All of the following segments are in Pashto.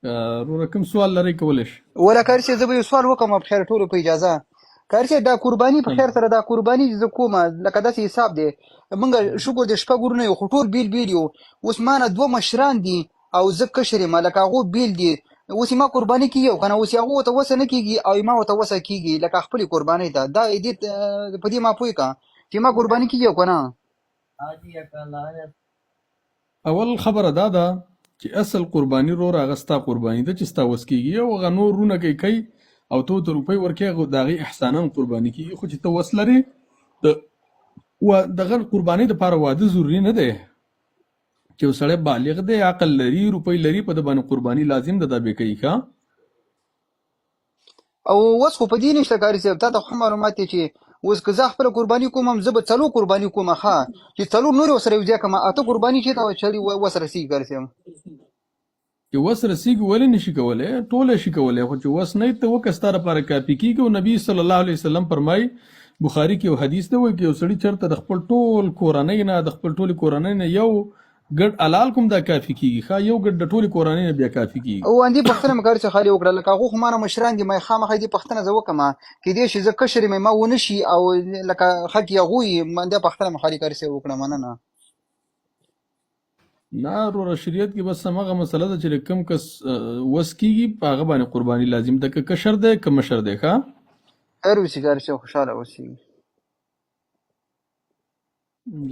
وروره کوم سوال لرئ کولی شئ. ولا کارسي زه به یو سوال وکم په خیر ټولو په اجازه. کارسي دا قرباني په خیر سره دا قرباني زه کومه لکه داسې حساب دی موږ شکر د شپږ ورونه یو خو ټول بیل بیل یو. اوس مانه دوه مشران دي او زه کشر یم لکه هغو بیل دي. اوس ما قرباني کیږي او کنه اوس هغو ته وسه نه کیږي او ما ورته وسه کیږي لکه خپلې قربانۍ ته دا دې په دې ما پوه که چې ما قرباني کیږي او کنه. اول خبره دا ده چې اصل قرباني وروره هغه ستا قرباني ده چې ستا وس کېږي او هغه نور وروڼه کوي او ته ورته روپۍ ورکوې هغه د هغې احسانا قرباني کېږي. خو چې ته وس لرې دغه قربانۍ دپاره واده ضروري نه دی چې یو سړی بالغ دی عقل لري روپۍ لري په ده باندې قرباني لازم ده دا بې کوي ښه. او اوس خو په دې نشته کاري صاحب تا ته خو معلومات دی چې اوس که زه خپله قرباني کوم هم زه به څلور قرباني کوم ښه چې څلور نورې ورسره یو ځای کړم اته قرباني چېرته چړي ورسره رسېږي کاري صاحب. چې وس رسېږي ولې نشي کولی ټوله شي کولی خو چې وس نه وي ته وکړه ستا دپاره کافي کېږي. او نبي صلی الله علیه وسلم فرمایي بخاري کې یو حدیث دی وایي که یو سړي چېرته د خپل ټول کورنۍ نه د خپل ټولې کورنۍ نه یو ګډ حلال کوم دا کافي کېږي ښه یو ګډ د ټولې کورنۍ نه بیا کافي کېږي. او همدې پوښتنه مې کاري صاحب خالي وکړه لکه هغو خو مانه مشران دي ما یې خامخا دې پوښتنه زه وکړم کیدای شي زه کشر یم ما ونه شي او لکه حق یې هغوی همدې پوښتنه مې خالي کاري صاحب وکړه مننه. نه وروره شریعت کې بس همغه مسله ده چې کوم کس وس کېږي په هغه باندې قرباني لازم ده که کشر دی که مشر دی ښه. خیر اوسي کاري صاحب خوشحاله اوسي.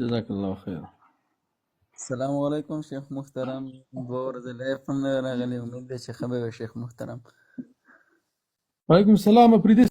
جزاک الله خیر. السلام علیکم شیخ محترم. دوه ورځې لایف هم نه راغلی امید دی چې ښه به وي شیخ محترم. وعلیکم السلام. اپریدي